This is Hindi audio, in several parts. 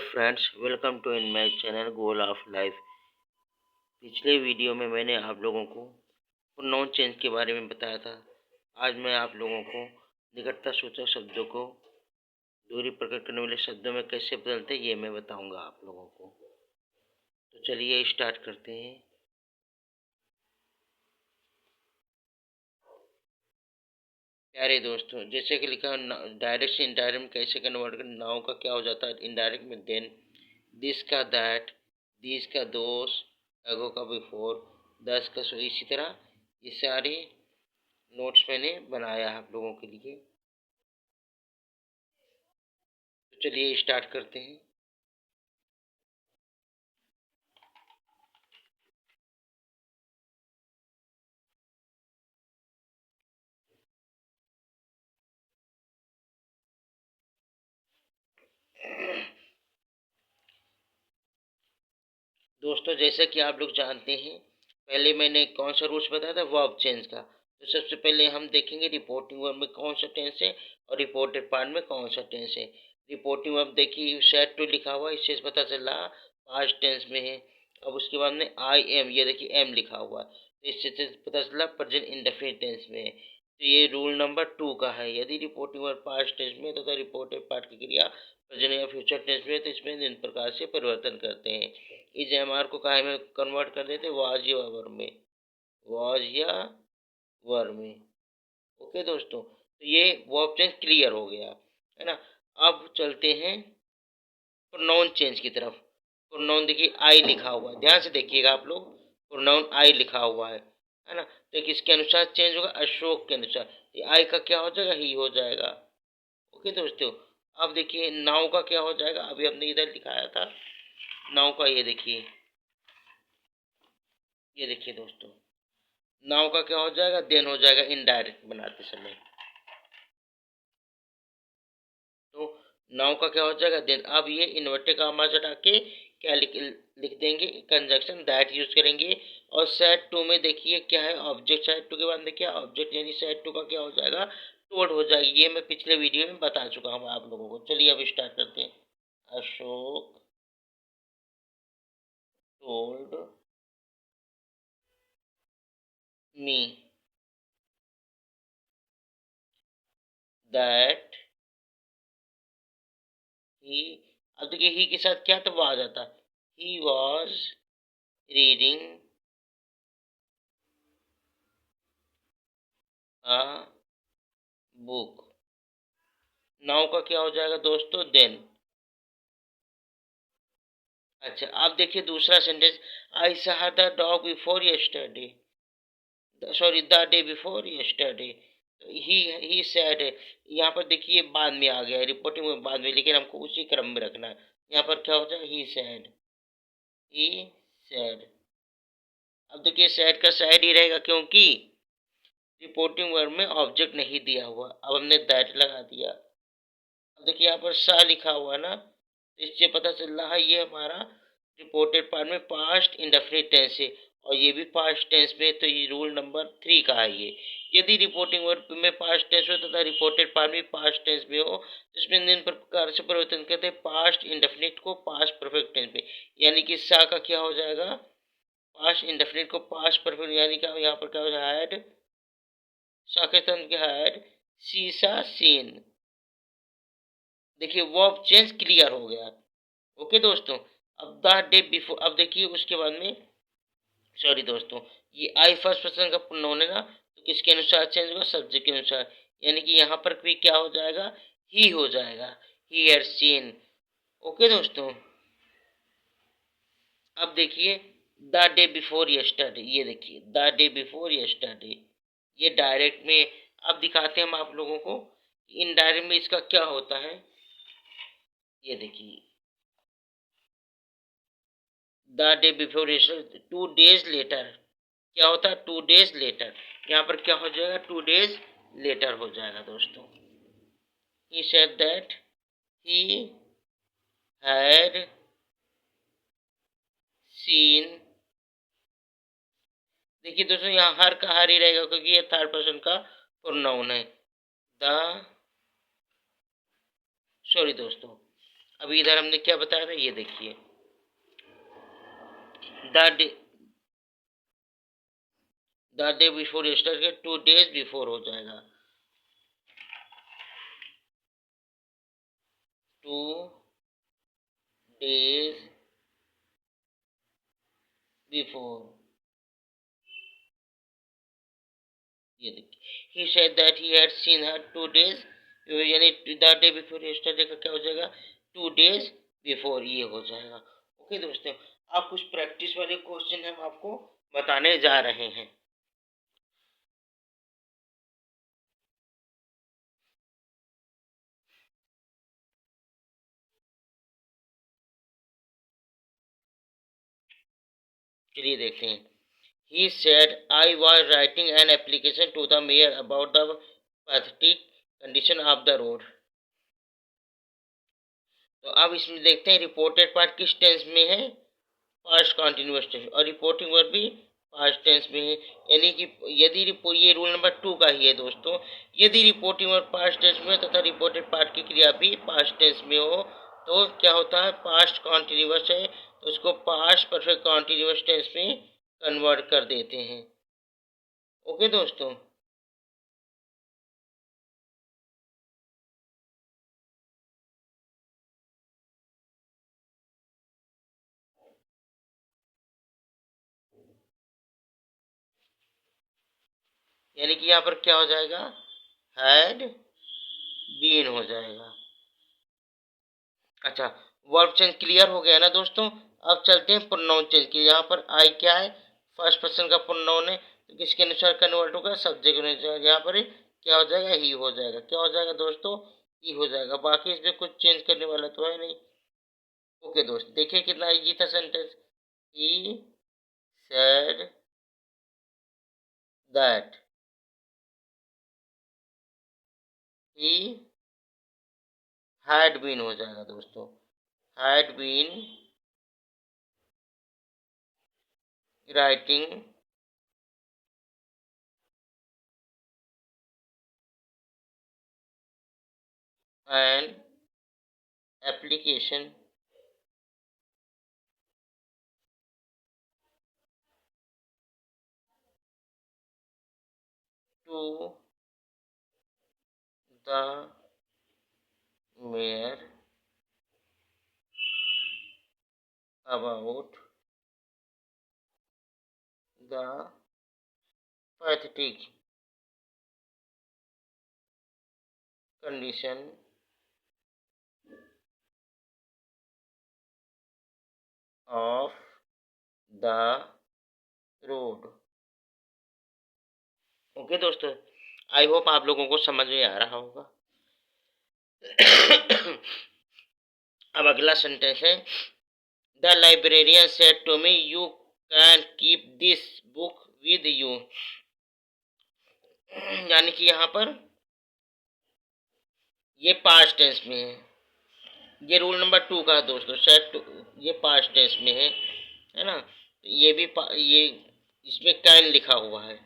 Friends, welcome to in my channel goal of life. पिछले वीडियो में मैंने आप लोगों को प्रोनाउन चेंज के बारे में बताया था। आज मैं आप लोगों को निकटता सूचक शब्दों को दूरी प्रकट करने वाले शब्दों में कैसे बदलते हैं ये मैं बताऊंगा आप लोगों को। तो चलिए स्टार्ट करते हैं। प्यारे दोस्तों, जैसे कि लिखा डायरेक्ट से इनडायरेक्ट में कैसे कन्वर्ट कर नाउन का क्या हो जाता है इनडायरेक्ट में देन, दिस का दैट, दिस का दोस, अगो का बिफोर, दस का सो, इसी तरह ये सारे नोट्स मैंने बनाया है आप लोगों के लिए। तो चलिए स्टार्ट करते हैं। दोस्तों, जैसे कि आप लोग जानते हैं, पहले मैंने कौन सा रूल्स बताया था वर्ब चेंज का। तो सबसे पहले हम देखेंगे रिपोर्टिंग वर्ब में कौन सा टेंस है और रिपोर्टेड पार्ट में कौन सा टेंस है। रिपोर्टिंग वर्ब देखिए सेड टू लिखा हुआ है, इससे पता चला पास्ट टेंस में है। अब उसके बाद में आई एम, ये देखिए एम लिखा हुआ है, तो इससे पता चला प्रेजेंट इंडेफिनिट टेंस में है। तो ये रूल नंबर 2 का है। यदि रिपोर्टिंग वर्ब पास्ट टेंस में तथा रिपोर्टेड पार्ट की क्रिया प्रेजेंट या फ्यूचर टेंस में है, तो इसमें इन प्रकार से परिवर्तन करते हैं। इस एमआर को काहे में कन्वर्ट कर देते, वाज या वर में, वाज या वर में। ओके दोस्तों, तो ये वर्ब चेंज क्लियर हो गया है ना। अब चलते हैं प्रोनाउन चेंज की तरफ। प्रोनाउन देखिए आई लिखा हुआ है, ध्यान से देखिएगा आप लोग, प्रोनाउन आई लिखा हुआ है ना। तो किसके अनुसार चेंज होगा, अशोक के अनुसार। ये आई का क्या हो जाएगा, ही हो जाएगा। ओके दोस्तों, अब देखिए नाउ का क्या हो जाएगा, अभी हमने इधर दिखाया था नाउ का, ये देखिए दोस्तों, नाउ का क्या हो जाएगा, देन हो जाएगा इनडायरेक्ट बनाते समय। तो नाउ का क्या हो जाएगा, देन। अब ये इन्वर्टेड कॉमा हटा के क्या लिख देंगे, कंजक्शन दैट यूज करेंगे। और सेड टू में देखिए क्या है, ऑब्जेक्ट। सेड टू के बाद में क्या ऑब्जेक्ट, यानी सेड टू का क्या हो जाएगा, टोल्ड हो जाएगी। ये मैं पिछले वीडियो में बता चुका हूँ आप लोगों को। चलिए अब स्टार्ट करते हैं। Ashok told me that he, अब देखिए ही के साथ क्या तो आ जाता, he was reading a book. Now का क्या हो जाएगा दोस्तों, देन। अच्छा, आप देखिए दूसरा sentence, I saw the dog before yesterday, sorry the day before yesterday. He said, यहाँ पर देखिए बाद में आ गया है, रिपोर्टिंग में बाद में, लेकिन हमको उसी क्रम में रखना है। यहाँ पर क्या हो जाएगा, ही सेड, ही सेड। अब देखिए सेड का साइड ही रहेगा, क्योंकि रिपोर्टिंग वर्ड में ऑब्जेक्ट नहीं दिया हुआ। अब हमने दैट लगा दिया। अब देखिए यहाँ पर सा लिखा हुआ ना, तो इससे पता चल रहा है ये हमारा रिपोर्टेड पार्ट में पास्ट इंडेफिनिट टेंस है, और ये भी पास्ट टेंस में। तो ये रूल नंबर 3 का है ये। यदि रिपोर्टिंग वर्ब में पास्ट टेंस हो तथा रिपोर्टेड पार्ट में पास्ट टेंस में हो, तो इसमें निम्न प्रकार से परिवर्तन करते हैं पास्ट इंडेफिनिट को पास्ट परफेक्ट टेंस में। यानी कि सा का क्या हो जाएगा, पास्ट इंडेफिनिट को पास्ट परफेक्ट, यानी कि यहाँ पर क्या हो जाएगा, हैड, सा के स्थान क्या, हैड सीसा सीन। देखिए वर्ब चेंज क्लियर हो गया। ओके दोस्तों, अब द डे बिफोर, अब देखिए उसके बाद में, सॉरी दोस्तों, ये आई फर्स्ट पर्सन का प्रोनाउन है ना, तो किसके अनुसार चेंज होगा, सब्जेक्ट के अनुसार। यानी कि यहाँ पर भी क्या हो जाएगा, ही हो जाएगा, ही हैड सीन। ओके दोस्तों, अब देखिए द डे बिफोर यस्टरडे, ये देखिए द डे बिफोर यस्टरडे, ये डायरेक्ट में। अब दिखाते हैं हम आप लोगों को इनडायरेक्ट में इसका क्या होता है। ये देखिए the day before yesterday, 2 days later, क्या होता है 2 days लेटर। यहाँ पर क्या हो जाएगा, 2 days लेटर हो जाएगा दोस्तों। ही said that he had seen, देखिए दोस्तों यहाँ हर का हर ही रहेगा, क्योंकि ये थर्ड पर्सन का प्रोनाउन है। द, सॉरी दोस्तों, अभी इधर हमने क्या बताया था, ये देखिए, the day before yesterday 2 days before हो जाएगा, 2 days बिफोर। ये देखिए, ही said that he had seen her 2 days, यानी द डे बिफोर यस्टरडे का क्या हो जाएगा, 2 days बिफोर, ये हो जाएगा। ओके दोस्तों, आप कुछ प्रैक्टिस वाले क्वेश्चन हम आपको बताने जा रहे हैं। चलिए देखते हैं। He said, I was writing an application to the mayor about the pathetic condition of the road. तो अब इसमें देखते हैं रिपोर्टेड पार्ट किस टेंस में है, पास्ट कॉन्टिन्यूअस टेंस, और रिपोर्टिंग वर्ब भी पास्ट टेंस में है। यानी कि यदि ये रूल नंबर 2 का ही है दोस्तों, यदि रिपोर्टिंग वर्ब पास्ट टेंस में तथा रिपोर्टेड पार्ट की क्रिया भी पास्ट टेंस में हो तो क्या होता है, पास्ट कॉन्टिन्यूअस है तो उसको पास्ट परफेक्ट कॉन्टिन्यूअस टेंस में कन्वर्ट कर देते हैं। ओके दोस्तों, यानी कि यहाँ पर क्या हो जाएगा, हैड बीन हो जाएगा। अच्छा, वर्ब चेंज क्लियर हो गया ना दोस्तों। अब चलते हैं प्रोनाउन चेंज की। यहाँ पर आई क्या है, फर्स्ट पर्सन का प्रोनाउन है तो किसके अनुसार कन्वर्ट होगा, सब्जेक्ट के अनुसार। यहाँ पर क्या हो जाएगा, ही हो जाएगा। क्या हो जाएगा दोस्तों, ही हो जाएगा। बाकी इसमें कुछ चेंज करने वाला तो है नहीं। ओके दोस्त, देखिए कितना इजी था sentence. He said that he had been हो जाएगा दोस्तों, had been writing an application to the mayor about the pathetic condition of the road। Okay दोस्तों, आई होप आप लोगों को समझ में आ रहा होगा। अब अगला सेंटेंस है, the librarian said to me you can keep this book with you. यानी कि यहाँ पर ये पास्ट टेंस में है। ये रूल नंबर 2 का है दोस्तों, सेट टू, ये पास्ट टेंस में है ना। ये भी ये इसमें कैन लिखा हुआ है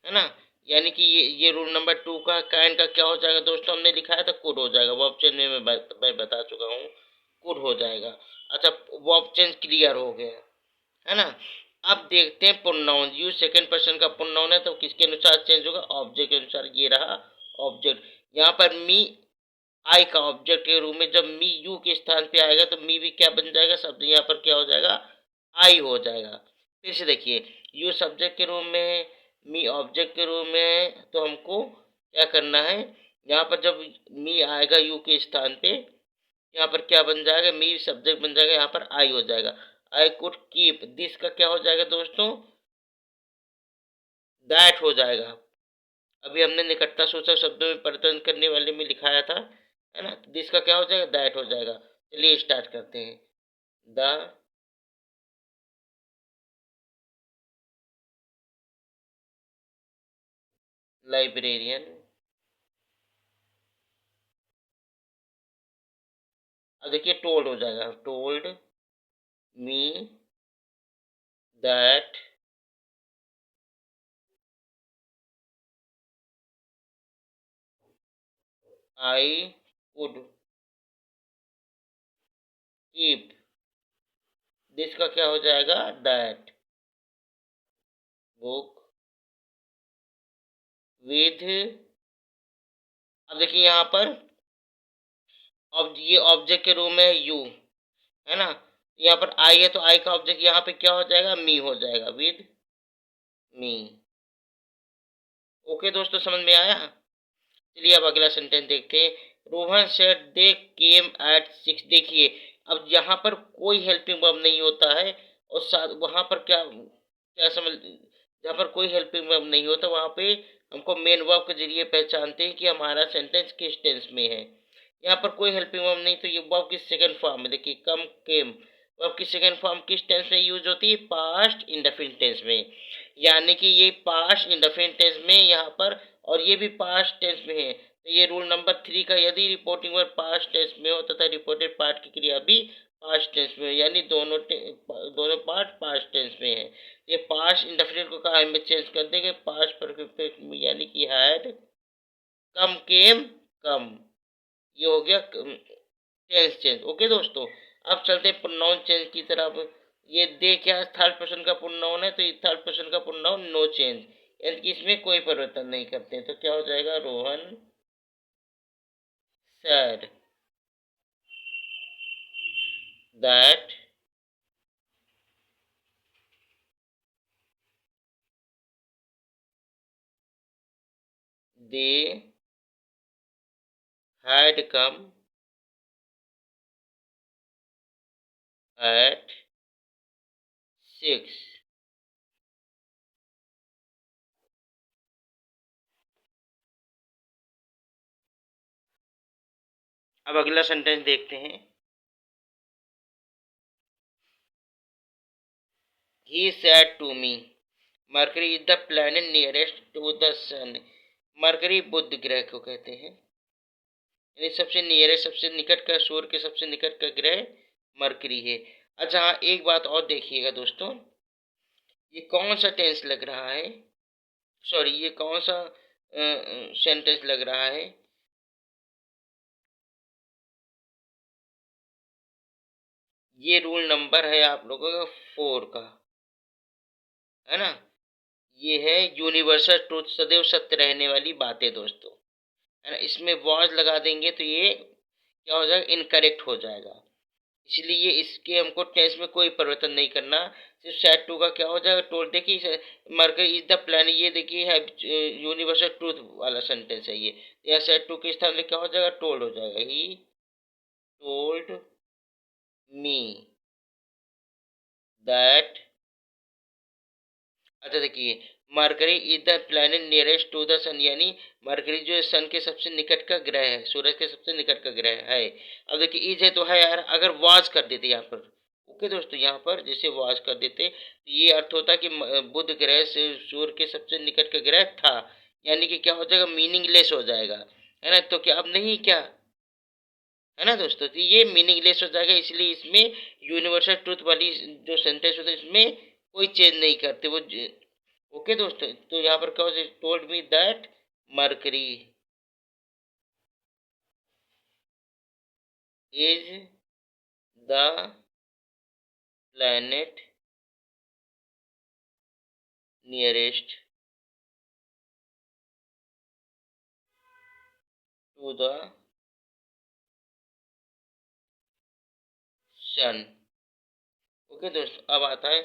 ना। यानी कि ये रूल नंबर 2 का, कैन का क्या हो जाएगा दोस्तों, हमने लिखाया था कुड हो जाएगा। वर्ब चेंज में मैं बता चुका हूँ, कुड हो जाएगा। अच्छा, वर्ब चेंज क्लियर हो गया है ना। अब देखते हैं प्रोनाउन। यू सेकंड पर्सन का प्रोनाउन है तो किसके अनुसार चेंज होगा, ऑब्जेक्ट के अनुसार। ये रहा ऑब्जेक्ट। यहाँ पर मी आई का ऑब्जेक्ट के रूप में, जब मी यू के स्थान पे आएगा तो मी भी क्या बन जाएगा, शब्द यहाँ पर क्या हो जाएगा, आई हो जाएगा। फिर से देखिए, यू सब्जेक्ट के रूप में है, मी ऑब्जेक्ट के रूप में है, तो हमको क्या करना है, यहाँ पर जब मी आएगा यू के स्थान पे, यहाँ पर क्या बन जाएगा, मी सब्जेक्ट बन जाएगा, यहाँ पर आई हो जाएगा। आई कुड कीप, दिस का क्या हो जाएगा दोस्तों, दैट हो जाएगा। अभी हमने निकटता सूचक शब्दों में परिवर्तन करने वाले में लिखाया था, है ना। दिस का क्या हो जाएगा, दैट हो जाएगा। चलिए स्टार्ट करते हैं। द लाइब्रेरियन, अब देखिए टोल्ड हो जाएगा, told me that I could if, this का क्या हो जाएगा, दैट, बुक विथ, अब देखिए यहाँ पर ये ऑब्जेक्ट के रूम में है यू, है ना, यहाँ पर आई है तो आई का ऑब्जेक्ट यहाँ पे क्या हो जाएगा, मी हो जाएगा, विद मी। ओके दोस्तों, समझ में आया। चलिए अब अगला सेंटेंस देखते हैं। Rohan said they came at 6। देखिए अब यहाँ पर कोई हेल्पिंग वर्ब नहीं होता है, और साथ वहाँ पर क्या क्या समझ, जहाँ पर कोई हेल्पिंग वर्ब नहीं होता वहाँ पे हमको मेन वर्ब के जरिए पहचानते हैं कि हमारा सेंटेंस किस टेंस में है। यहाँ पर कोई हेल्पिंग वर्ब नहीं, तो ये वर्ब की सेकंड फॉर्म है। देखिए कम केम, वर्ब की सेकंड फॉर्म किस टेंस में यूज होती है, पास्ट इंडेफिनिट टेंस में, यानी कि ये पास्ट इंडेफिनिट टेंस में यहाँ पर, और ये भी पास्ट टेंस में है। तो ये रूल नंबर 3 का, यदि रिपोर्टिंग वर्ब पास्ट टेंस में हो तथा रिपोर्टेड पार्ट की क्रिया भी पास्ट टेंस में हो, यानी दोनों पार्ट पास्ट टेंस में है। ये पास्ट इंडेफिनिट को कहा में चेंज कर देंगे पास्ट परफेक्ट में, यानी कि हैड कम केम कम, ये हो गया टेंस चेंज। ओके दोस्तों, अब चलते हैं प्रोनाउन चेंज की तरफ। ये दे क्या थर्ड पर्सन का प्रोनाउन है, तो ये थर्ड पर्सन का प्रोनाउन नो चेंज, यानी कि इसमें कोई परिवर्तन नहीं करते हैं। तो क्या हो जाएगा, Rohan said that they had come at 6। अब अगला सेंटेंस देखते हैं। He said to me, Mercury is the planet nearest to the sun। Mercury बुध ग्रह को कहते हैं, यानी सबसे नियरेस्ट, सबसे निकट का, सूर्य के सबसे निकट का ग्रह मरकरी है। अच्छा हाँ, एक बात और देखिएगा दोस्तों, ये कौन सा टेंस लग रहा है, सॉरी ये कौन सा सेंटेंस लग रहा है, ये रूल नंबर है आप लोगों का 4 का, है ना। ये है यूनिवर्सल ट्रूथ, सदैव सत्य रहने वाली बातें दोस्तों, है ना। इसमें वॉज लगा देंगे तो ये क्या हो जाएगा, इनकरेक्ट हो जाएगा। इसलिए इसके हमको टेंस में कोई परिवर्तन नहीं करना, सिर्फ सेट टू का क्या हो जाएगा, टोल्ड। देखिए मरकरी इज द प्लान, ये देखिए है यूनिवर्सल ट्रूथ वाला सेंटेंस है ये, या सेट टू के स्थान में क्या हो जाएगा, टोल्ड हो जाएगा, ही टोल्ड मी दैट। अच्छा देखिए, Mercury is the planet nearest to the sun, यानी मरकरी जो है सन के सबसे निकट का ग्रह है, सूरज के सबसे निकट का ग्रह है। अब देखिए इज है तो है यार, अगर वाज कर देते यहाँ पर, ओके दोस्तों, यहाँ पर जैसे वाज कर देते तो ये अर्थ होता कि बुध ग्रह से सूर्य के सबसे निकट का ग्रह था, यानी कि क्या हो जाएगा, मीनिंगलेस हो जाएगा, है ना। तो क्या अब नहीं क्या, है ना दोस्तों, तो ये मीनिंगलेस हो जाएगा, इसलिए इसमें यूनिवर्सल ट्रूथ वाली जो सेंटेंस होता है इसमें कोई चेंज नहीं करते वो। ओके दोस्तों, तो यहाँ पर क्या हो, told me that mercury is the planet nearest to the sun. Okay दोस्तों, अब आता है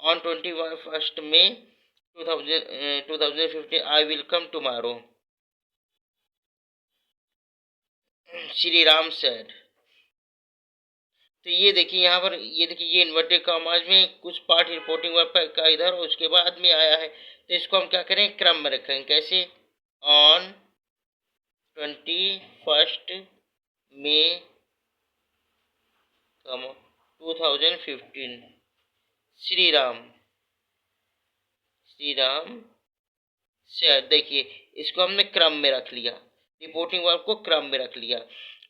on 21 May 2015 I will come tomorrow, Shri Ram said. तो ये देखिए यहाँ पर, ये देखिए ये इन्वर्टेड कॉमास में कुछ पार्ट रिपोर्टिंग वर्ब का इधर और उसके बाद में आया है, तो इसको हम क्या करें, क्रम में रखेंगे। कैसे, ऑन 21 मई 2015 श्री राम, श्री राम से, देखिए इसको हमने क्रम में रख लिया, रिपोर्टिंग वर्ब को क्रम में रख लिया।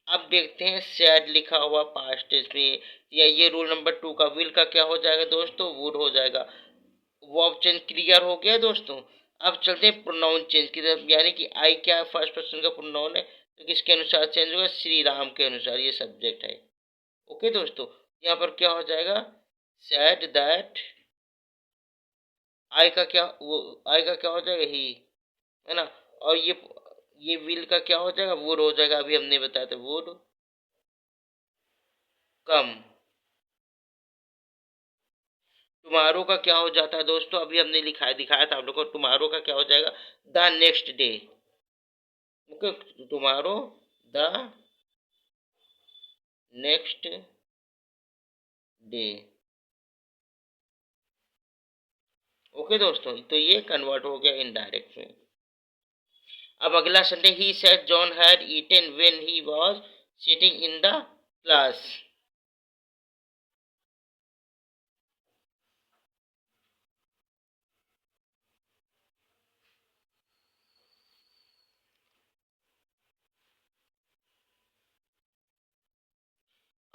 अब देखते हैं सैड लिखा हुआ पास्ट टेंस में, या ये रूल नंबर 2 का, विल का क्या हो जाएगा दोस्तों, वुड हो जाएगा। वर्ब चेंज क्लियर हो गया दोस्तों। अब चलते हैं प्रोनाउन चेंज की तरफ, यानी कि आई क्या फर्स्ट पर्सन का प्रोनाउन है, तो किसके अनुसार चेंज होगा, श्री राम के अनुसार, ये सब्जेक्ट है। ओके दोस्तों, यहाँ पर क्या हो जाएगा, सेड दैट, आई का क्या, वो आई का क्या हो जाएगा, ही, है ना। और ये विल का क्या हो जाएगा, वुड हो जाएगा, अभी हमने बताया था, वुड कम। टुमारो का क्या हो जाता है दोस्तों, अभी हमने लिखा दिखाया था आप लोगों को, टुमारो का क्या हो जाएगा, the next day. Okay, tomorrow the next day. Okay दोस्तों, तो ये कन्वर्ट हो गया इनडायरेक्ट में। अब अगला Sunday, he said John had eaten when he was sitting in the class.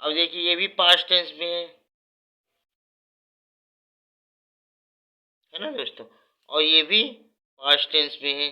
अब देखिए ये भी पास्ट टेंस में है ना दोस्तों, और ये भी पास्ट टेंस में है।